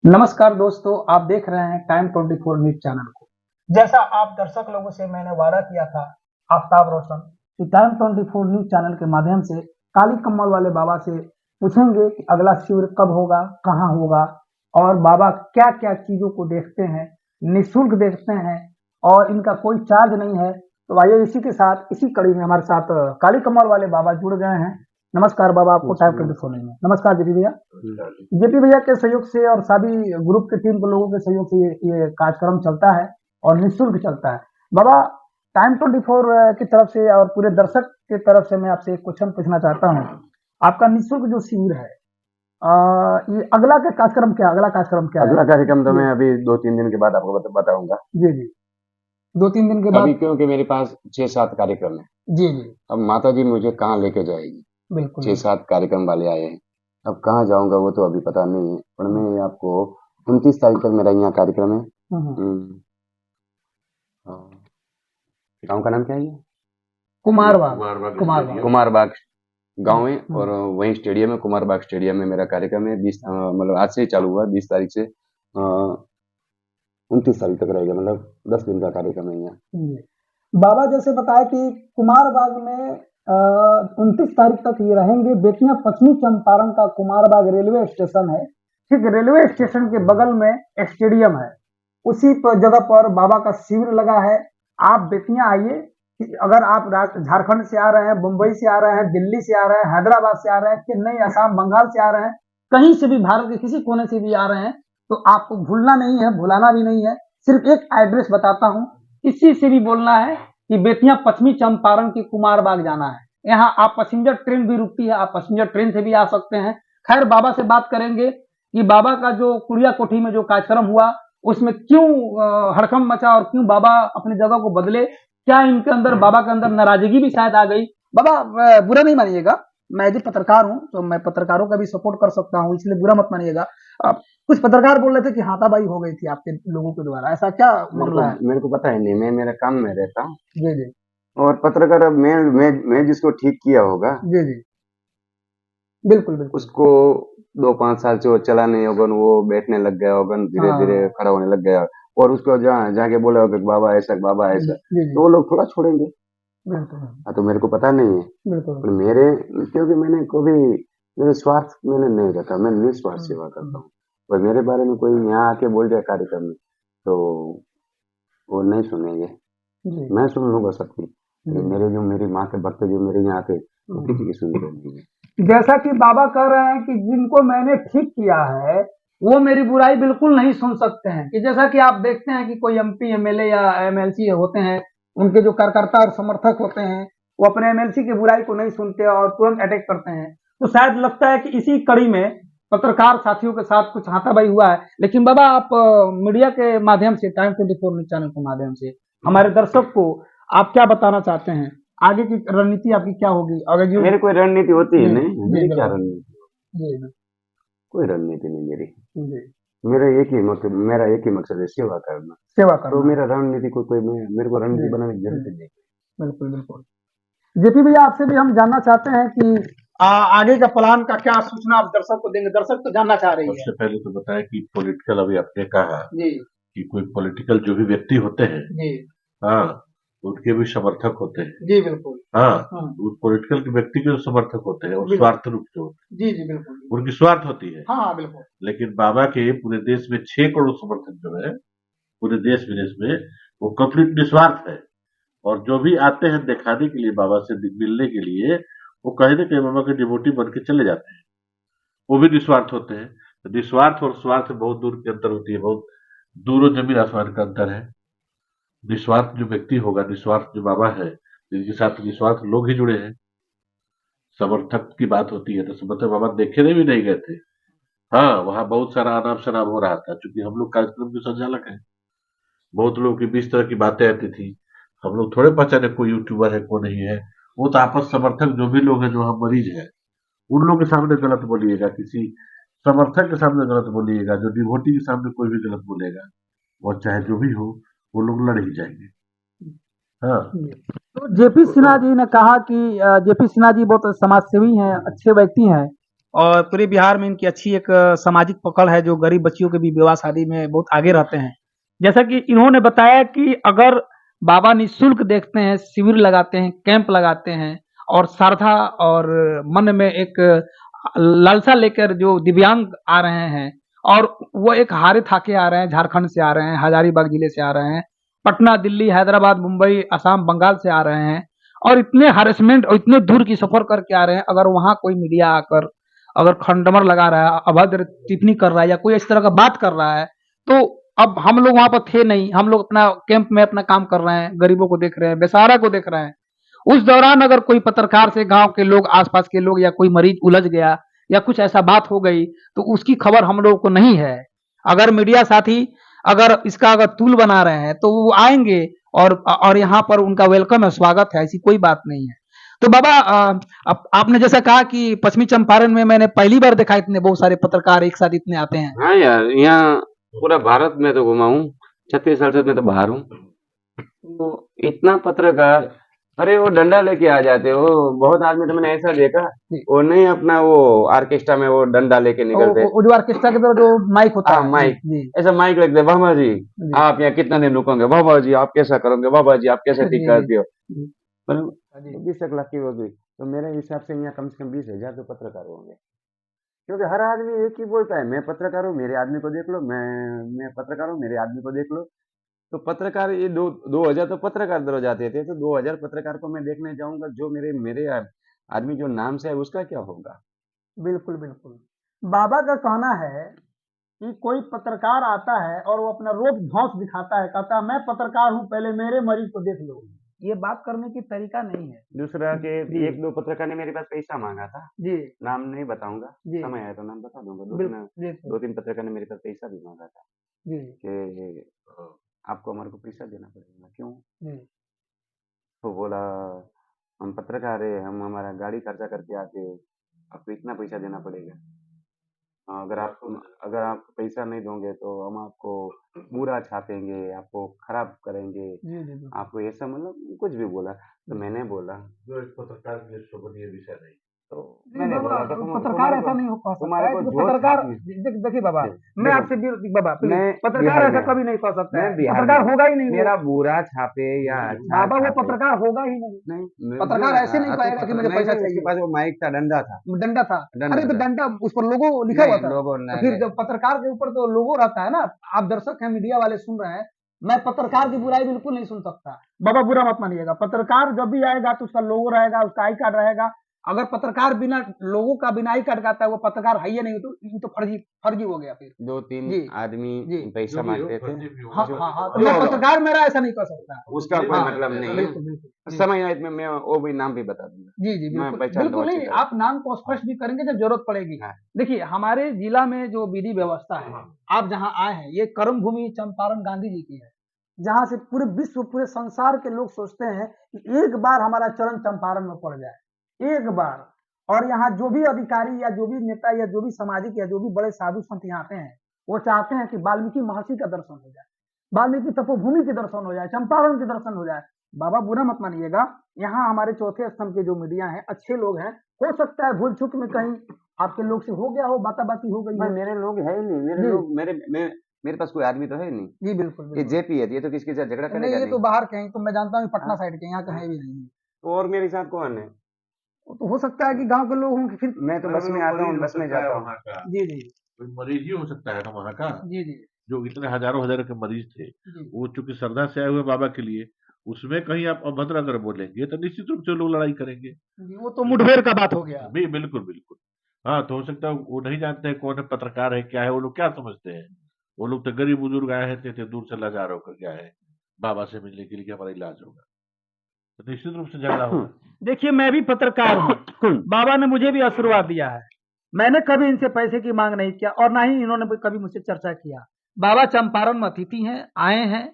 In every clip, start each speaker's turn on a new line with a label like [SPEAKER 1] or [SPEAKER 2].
[SPEAKER 1] नमस्कार दोस्तों, आप देख रहे हैं टाइम 24 न्यूज चैनल को। जैसा आप दर्शक लोगों से मैंने वादा किया था, आफ्ताब रोशन कि टाइम 24 न्यूज चैनल के माध्यम से काली कम्बल वाले बाबा से पूछेंगे कि अगला शिविर कब होगा, कहाँ होगा और बाबा क्या क्या चीजों को देखते हैं, निःशुल्क देखते हैं और इनका कोई चार्ज नहीं है। तो आइए इसी के साथ इसी कड़ी में हमारे साथ काली कम्बल वाले बाबा जुड़ गए हैं। नमस्कार बाबा, आपको टाइम 24 में नमस्कार जेपी भैया। जेपी भैया के सहयोग से और सभी ग्रुप के टीम के लोगों के सहयोग से ये कार्यक्रम चलता है और निःशुल्क चलता है। बाबा, टाइम 24 की तरफ से और पूरे दर्शक की तरफ से मैं आपसे एक क्वेश्चन पूछना चाहता हूँ। आपका निःशुल्क जो शिविर है, ये अगला के कार्यक्रम क्या, अगला कार्यक्रम क्या है?
[SPEAKER 2] अगला कार्यक्रम तो मैं अभी 2-3 दिन के बाद आपको बताऊंगा।
[SPEAKER 1] जी जी, 2-3 दिन के बाद।
[SPEAKER 2] अभी क्योंकि मेरे पास 6-7 कार्यक्रम है।
[SPEAKER 1] जी जी,
[SPEAKER 2] अब माता जी मुझे कहाँ लेके जाएगी?
[SPEAKER 1] बिल्कुल
[SPEAKER 2] 6-7 कार्यक्रम वाले आए हैं। अब कहाँ जाऊंगा वो तो अभी पता नहीं है, पर मैं आपको 29 तारीख तक मेरा यहाँ कार्यक्रम है। गाँव का नाम क्या है ये? कुमारबाग गाँव है और वही स्टेडियम है, कुमारबाग स्टेडियम में मेरा कार्यक्रम है। 20 मतलब आज से ही चालू हुआ, 20 तारीख से 29 तारीख तक रहेगा, मतलब 10 दिन का कार्यक्रम है यहाँ।
[SPEAKER 1] बाबा जैसे बताया कि कुमारबाग में 29 तारीख तक ये रहेंगे। बेतिया पश्चिमी चंपारण का कुमारबाग रेलवे स्टेशन है, ठीक रेलवे स्टेशन के बगल में स्टेडियम है। उसी पर जगह पर बाबा का शिविर लगा है। आप बेतिया आइए। अगर आप झारखंड से आ रहे हैं, मुंबई से आ रहे हैं, दिल्ली से आ रहे हैं, हैदराबाद से आ रहे हैं, चेन्नई, असम, बंगाल से आ रहे हैं, कहीं से भी भारत के किसी कोने से भी आ रहे हैं, तो आपको भूलना नहीं है, भुलाना भी नहीं है। सिर्फ एक एड्रेस बताता हूँ, इसी से भी बोलना है कि बेतिया पश्चिमी चंपारण की कुमारबाग जाना है। यहाँ आप पैसेंजर ट्रेन भी रुकती है, आप पैसेंजर ट्रेन से भी आ सकते हैं। खैर, बाबा से बात करेंगे कि बाबा का जो कुड़िया कोठी में जो कार्यक्रम हुआ उसमें क्यों हड़कंप मचा और क्यों बाबा अपनी जगह को बदले। क्या इनके अंदर, बाबा के अंदर नाराजगी भी शायद आ गई। बाबा बुरा नहीं मानिएगा, मैं भी पत्रकार हूँ तो मैं पत्रकारों का भी सपोर्ट कर सकता हूँ, इसलिए बुरा मत मानिएगा। कुछ पत्रकार बोल रहे थे कि हाथापाई हो गई थी आपके लोगों के द्वारा, ऐसा क्या मामला है?
[SPEAKER 2] मेरे को पता है नहीं, मैं मेरे काम में रहता हूँ।
[SPEAKER 1] जी जी,
[SPEAKER 2] और पत्रकार, अब मैं जिसको ठीक किया होगा,
[SPEAKER 1] जी जी, बिल्कुल बिल्कुल,
[SPEAKER 2] उसको 2-5 साल से वो चला नहीं होगा, वो बैठने लग गया होगा, धीरे धीरे खड़ा होने लग गया, और उसको जहाँ जाके बोला होगा कि बाबा ऐसा, बाबा ऐसा, तो वो लोग थोड़ा छोड़ेंगे। तो मेरे को पता नहीं है, पर मेरे, क्योंकि मैंने कभी मेरे स्वार्थ मैंने नहीं रखा, मैं निस्वार्थ सेवा करता हूँ। और मेरे बारे में कोई यहाँ आके बोल जाए कार्यक्रम में तो वो नहीं सुनेंगे, मैं सुन लूंगा सबकी। मेरे जो मेरी माँ के भक्त जो मेरे यहाँ आते, किसी की सुनते नहीं है।
[SPEAKER 1] जैसा कि बाबा कह रहे हैं कि जिनको मैंने ठीक किया है वो मेरी बुराई बिल्कुल नहीं सुन सकते हैं। कि जैसा कि आप देखते हैं कि कोई एमपी, एमएलए या एमएलसी होते हैं, उनके जो कार्यकर्ता और समर्थक होते हैं वो अपने एमएलसी की बुराई को नहीं सुनते और तुरंत अटैक करते हैं। तो शायद लगता है कि इसी कड़ी में पत्रकार साथियों के साथ कुछ हाथापाई हुआ है। लेकिन बाबा, आप मीडिया के माध्यम से, टाइम 24 न्यूज चैनल के माध्यम से हमारे दर्शक को आप क्या बताना चाहते हैं? आगे की रणनीति आपकी क्या होगी? अगर जो
[SPEAKER 2] मेरी कोई रणनीति होती है नहीं, मेरी क्या रणनीति? कोई रणनीति नहीं मेरी। मेरा एक ही मकसद है, सेवा करना। तो मेरा रणनीति कोई मेरे को रणनीति बनाने की जरूरत नहीं।
[SPEAKER 1] बिल्कुल बिल्कुल। जेपी भैया, आपसे भी हम जानना चाहते हैं कि आगे का प्लान का क्या सूचना आप दर्शक को देंगे? दर्शक तो जानना चाह रही है।
[SPEAKER 3] सबसे पहले तो बताया कि पॉलिटिकल, अभी आपने कहा
[SPEAKER 1] जी
[SPEAKER 3] कि कोई पॉलिटिकल जो भी व्यक्ति होते हैं,
[SPEAKER 1] जी,
[SPEAKER 3] हाँ, उनके भी समर्थक होते हैं।
[SPEAKER 1] जी बिल्कुल,
[SPEAKER 3] हाँ, उस पॉलिटिकल के व्यक्ति के जो समर्थक होते हैं वो स्वार्थ रूप से होते हैं।
[SPEAKER 1] जी जी बिल्कुल,
[SPEAKER 3] उनकी स्वार्थ होती है।
[SPEAKER 1] हाँ बिल्कुल।
[SPEAKER 3] लेकिन बाबा के पूरे देश में 6 करोड़ समर्थक जो है, पूरे देश विदेश में, वो कंप्लीट निस्वार्थ है। और जो भी आते हैं दिखाने के लिए, बाबा से मिलने के लिए, वो कहीं ना कहीं बाबा के डिवोटी बन के चले जाते हैं। वो भी निस्वार्थ होते हैं। तो निस्वार्थ और स्वार्थ बहुत दूर के अंतर होती है, बहुत दूरों जमीन आसमान का अंतर है। निस्वार्थ जो व्यक्ति होगा, निस्वार्थ जो बाबा है, जिनके साथ निस्वार्थ लोग ही जुड़े हैं। समर्थक की बात होती है तो समर्थक बाबा देखने भी नहीं गए थे। हाँ, वहां बहुत सारा आनाम शनाम हो रहा था, क्योंकि हम लोग कार्यक्रम के संचालक हैं। बहुत लोगों की 20 तरह की बातें आती थी। हम लोग थोड़े पहचाने कोई यूट्यूबर है, कोई नहीं है। वो तो आपस समर्थक जो भी लोग हैं, जो हम मरीज हैं, उन लोगों के सामने गलत बोलिएगा, किसी समर्थक के सामने गलत बोलिएगा, जो डिवोटी के सामने कोई भी गलत बोलेगा, वो चाहे जो भी हो, वो लोग लड़ ही जाएंगे। हाँ,
[SPEAKER 1] तो जेपी सिन्हा जी ने कहा कि जेपी सिन्हा जी बहुत समाजसेवी हैं, अच्छे व्यक्ति हैं और पूरे बिहार में इनकी अच्छी एक सामाजिक पकड़ है, जो गरीब बच्चियों के भी विवाह शादी में बहुत आगे रहते हैं। जैसा कि इन्होंने बताया कि अगर बाबा निःशुल्क देखते हैं, शिविर लगाते हैं, कैंप लगाते हैं और श्रद्धा और मन में एक लालसा लेकर जो दिव्यांग आ रहे हैं और वो एक हारे थाके आ रहे हैं, झारखंड से आ रहे हैं, हजारीबाग जिले से आ रहे हैं, पटना, दिल्ली, हैदराबाद, मुंबई, असम, बंगाल से आ रहे हैं और इतने हरेसमेंट और इतने दूर की सफर करके आ रहे हैं। अगर वहां कोई मीडिया आकर अगर खंडमर लगा रहा है, अभद्र टिप्पणी कर रहा है या कोई इस तरह का बात कर रहा है, तो अब हम लोग वहां पर थे नहीं, हम लोग अपना कैंप में अपना काम कर रहे हैं, गरीबों को देख रहे हैं, बेसहारा को देख रहे हैं। उस दौरान अगर कोई पत्रकार से गांव के लोग, आसपास के लोग या कोई मरीज उलझ गया या कुछ ऐसा बात हो गई तो उसकी खबर हम लोगों को नहीं है। अगर मीडिया साथी अगर इसका अगर तूल बना रहे हैं तो वो आएंगे और यहाँ पर उनका वेलकम है, स्वागत है, ऐसी कोई बात नहीं है। तो बाबा आपने जैसा कहा कि पश्चिमी चंपारण में मैंने पहली बार देखा इतने बहुत सारे पत्रकार एक साथ इतने आते हैं।
[SPEAKER 2] हाँ यार, यहाँ पूरा भारत में तो घुमा हूँ, 36 साल से मैं तो बाहर हूँ, तो इतना पत्रकार, अरे वो डंडा लेके आ जाते हो। बहुत आदमी तो मैंने ऐसा देखा, वो नहीं अपना वो ऑर्केस्ट्रा में वो डंडा लेके निकलते,
[SPEAKER 1] वो जो ऑर्केस्ट्रा के तरफ जो माइक होता है,
[SPEAKER 2] माइक, ऐसा माइक रखते, बाबा जी आप यहाँ कितना दिन रुकोगे, बाबा जी आप कैसा करोगे, बाबा जी आप कैसे ठीक करते हो। मतलब 20 लाख की होगी तो मेरे हिसाब से यहाँ कम से कम 20,000 तो पत्रकार होंगे, क्योंकि हर आदमी एक ही बोलता है, मैं पत्रकार हूँ, मेरे आदमी को देख लो, मैं पत्रकार हूँ, मेरे आदमी को देख लो। तो पत्रकार ये 2000 तो पत्रकार दर जाते थे, तो 2000 पत्रकार को मैं देखने जाऊंगा, जो मेरे आदमी जो नाम से है उसका क्या होगा।
[SPEAKER 1] बिल्कुल बिल्कुल। बाबा का कहना है कि कोई पत्रकार आता है और वो अपना रोब धौंस दिखाता है, कहता है मैं पत्रकार हूँ, पहले मेरे मरीज को देख लो। ये बात करने की तरीका नहीं है।
[SPEAKER 2] दूसरा के 1-2 पत्रकार ने मेरे पास पैसा मांगा था
[SPEAKER 1] जी,
[SPEAKER 2] नाम नहीं बताऊंगा, समय आया तो नाम बता दूंगा। 2-3 पत्रकार ने मेरे पास पैसा भी मांगा था
[SPEAKER 1] जी,
[SPEAKER 2] कि आपको हमारे को पैसा देना पड़ेगा, क्यों? तो बोला हम पत्रकार है, हम हमारा गाड़ी खर्चा करके आते, आपको इतना पैसा देना पड़ेगा। अगर आप पैसा नहीं दोगे तो हम आपको बुरा छापेंगे, आपको खराब करेंगे, आपको ऐसा, मतलब कुछ भी बोला। तो मैंने बोला
[SPEAKER 3] जो एक पत्रकार के लिए शोभनीय विषय नहीं।
[SPEAKER 2] तो मैंने बोला
[SPEAKER 1] पत्रकार ऐसा नहीं हो सकता है। पत्रकार देखिए बाबा, मैं आपसे बाबा पत्रकार ऐसा कभी नहीं कह सकता है, पत्रकार होगा ही नहीं।
[SPEAKER 2] मेरा बुरा छापे या
[SPEAKER 1] बाबा वो पत्रकार होगा ही नहीं। पत्रकार ऐसे नहीं कहेगा कि मुझे पैसा चाहिए।
[SPEAKER 2] उसके पास वो माइक था, डंडा था।
[SPEAKER 1] अरे तो डंडा उस पर लोगो लिखा हुआ था। फिर जब पत्रकार के ऊपर तो लोगो रहता है ना। आप दर्शक हैं, मीडिया वाले सुन रहे हैं, मैं पत्रकार की बुराई बिल्कुल नहीं सुन सकता। बाबा बुरा मत मानिएगा, पत्रकार जब भी आएगा तो उसका लोगो रहेगा, उसका आई कार्ड रहेगा। अगर पत्रकार बिना लोगों का बिना आई कार्ड का आता है, वो पत्रकार है ही नहीं, तो फर्जी हो गया। फिर
[SPEAKER 2] 2-3 आदमी पैसा मांगते थे।
[SPEAKER 1] हाँ, तो मैं पत्रकार मेरा ऐसा नहीं कर सकता,
[SPEAKER 2] उसका कोई मतलब नहीं है। समय आए में मैं वो भी नाम भी बता दूंगा।
[SPEAKER 1] जी बिल्कुल नहीं, आप नाम को स्पष्ट भी करेंगे जब जरूरत पड़ेगी। देखिए हमारे जिला में जो विधि व्यवस्था है, आप जहाँ आए हैं, ये कर्म भूमि चंपारण गांधी जी की है, जहाँ से पूरे विश्व, पूरे संसार के लोग सोचते हैं कि एक बार हमारा चरण चंपारण में पड़ जाए, एक बार। और यहाँ जो भी अधिकारी या जो भी नेता या जो भी सामाजिक या जो भी बड़े साधु संत यहाँ आते हैं, वो चाहते हैं कि वाल्मीकि महर्षि का दर्शन हो जाए, वाल्मीकि तपोभूमि के दर्शन हो जाए, चंपारण के दर्शन हो जाए। बाबा बुरा मत मानिएगा, यहाँ हमारे चौथे स्तंभ के जो मीडिया है, अच्छे लोग हैं, हो सकता है भूल चूक में कहीं आपके लोग से हो गया हो, बाताबाती हो गई।
[SPEAKER 2] मेरे लोग है ही नहीं, मेरे पास कोई आदमी तो है नहीं।
[SPEAKER 1] जी बिल्कुल,
[SPEAKER 2] ये जेपी है, ये तो किसके साथ झगड़ा करेगा?
[SPEAKER 1] ये तो बाहर के हैं, तो मैं जानता हूँ पटना साइड के, यहाँ का है भी नहीं।
[SPEAKER 2] और मेरे साथ कौन है?
[SPEAKER 1] तो हो सकता है कि गांव के लोग हों, फिर
[SPEAKER 2] मैं तो बस में आता हूँ, बस में जाता हूँ।
[SPEAKER 1] जी
[SPEAKER 3] कोई मरीज ही हो सकता है ना वहाँ का।
[SPEAKER 1] जी
[SPEAKER 3] जो इतने हजारों के मरीज थे, वो चूंकि श्रद्धा से आए हुए बाबा के लिए, उसमें कहीं आप अभद्र अगर बोलेंगे तो निश्चित रूप से लोग लड़ाई करेंगे।
[SPEAKER 1] वो तो मुठभेड़ का बात हो गया।
[SPEAKER 3] बिल्कुल। हाँ, तो हो सकता है वो नहीं जानते हैं कौन है, पत्रकार है क्या है, वो लोग क्या समझते हैं। वो लोग तो गरीब बुजुर्ग आए हैं, थे दूर से लाचार होकर क्या है बाबा से मिलने के लिए, हमारा इलाज होगा, तो निश्चित रूप से झगड़ा होगा।
[SPEAKER 1] देखिए मैं भी पत्रकार हूँ, बाबा ने मुझे भी आशीर्वाद दिया है, मैंने कभी इनसे पैसे की मांग नहीं किया और ना ही इन्होंने कभी मुझसे चर्चा किया। बाबा चंपारण में अतिथि हैं, आए हैं,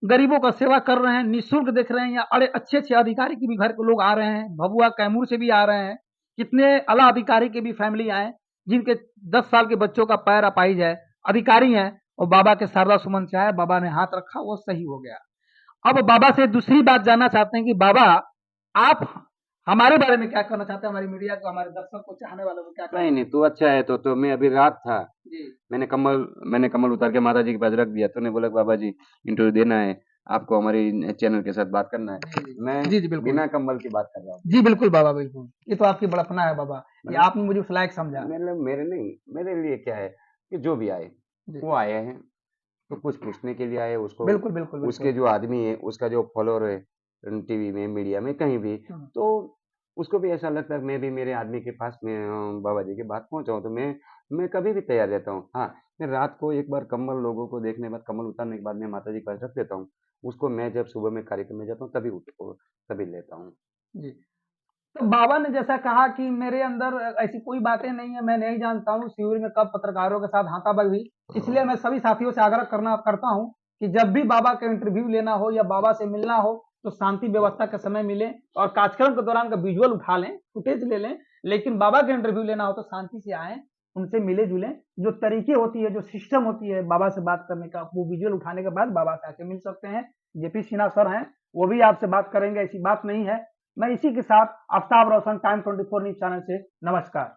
[SPEAKER 1] गरीबों का सेवा कर रहे हैं, निःशुल्क देख रहे हैं। यहाँ अरे अच्छे अधिकारी के भी घर के लोग आ रहे हैं, भभुआ कैमूर से भी आ रहे हैं, कितने आला अधिकारी के भी फैमिली आए, जिनके 10 साल के बच्चों का पैर अपाइज है, अधिकारी हैं, और बाबा के शारदा सुमन से आए, बाबा ने हाथ रखा, वो सही हो गया। अब बाबा से दूसरी बात जानना चाहते हैं कि बाबा आप हमारे बारे में क्या कहना चाहते हैं, हमारी मीडिया को, हमारे दर्शक को, चाहने वालों को क्या कहना?
[SPEAKER 2] नहीं नहीं, तू अच्छा है। तो मैं अभी रात था,
[SPEAKER 1] जी
[SPEAKER 2] मैंने कमल उतार के माता जी के पास रख दिया। तूने बोला कि बाबा जी इंटरव्यू देना है, आपको हमारी चैनल के साथ बात करना है।
[SPEAKER 1] जी
[SPEAKER 2] मैं
[SPEAKER 1] जी जी बिल्कुल
[SPEAKER 2] बिना कम्बल की बात कर रहा हूँ।
[SPEAKER 1] जी बिल्कुल बाबा, बिल्कुल। ये तो आपकी बड़पना है बाबा, ये
[SPEAKER 2] मतलब
[SPEAKER 1] आपने मुझे उस लायक समझा।
[SPEAKER 2] मेरे नहीं, मेरे लिए क्या है कि जो भी आए
[SPEAKER 1] जी
[SPEAKER 2] वो आए हैं तो कुछ पूछने के लिए आए। उसको
[SPEAKER 1] बिल्कुल बिल्कुल
[SPEAKER 2] उसके
[SPEAKER 1] बिल्कुल।
[SPEAKER 2] जो आदमी है, उसका जो फॉलोअर है टीवी में, मीडिया में, कहीं भी,
[SPEAKER 1] हम्म,
[SPEAKER 2] तो उसको भी ऐसा लगता है मैं भी मेरे आदमी के पास में बाबा जी की बात पहुंचाऊं। तो मैं कभी भी तैयार रहता हूँ। हाँ, मैं रात को एक बार कम्बल लोगों को देखने के बाद, कम्बल उतारने के बाद मैं माता जी के पास रख देता हूँ। उसको मैं जब सुबह में कार्यक्रम में जाता हूँ तभी लेता हूँ।
[SPEAKER 1] जी। तो बाबा ने जैसा कहा कि मेरे अंदर ऐसी कोई बातें नहीं है, मैं नहीं जानता हूँ शिविर में कब पत्रकारों के साथ हाथापाई हुई। इसलिए मैं सभी साथियों से आग्रह करता हूँ कि जब भी बाबा का इंटरव्यू लेना हो या बाबा से मिलना हो तो शांति व्यवस्था का समय मिले, और कार्यक्रम के दौरान का विजुअल उठा लें, फुटेज ले लें, लेकिन बाबा का इंटरव्यू लेना हो तो शांति से आए, उनसे मिले जुले। जो तरीके होती है, जो सिस्टम होती है बाबा से बात करने का, वो विजुअल उठाने के बाद बाबा से आके मिल सकते हैं। जेपी सिन्हा सर हैं, वो भी आपसे बात करेंगे, ऐसी बात नहीं है। मैं इसी के साथ आफ्ताब रोशन, टाइम 24 न्यूज चैनल से नमस्कार।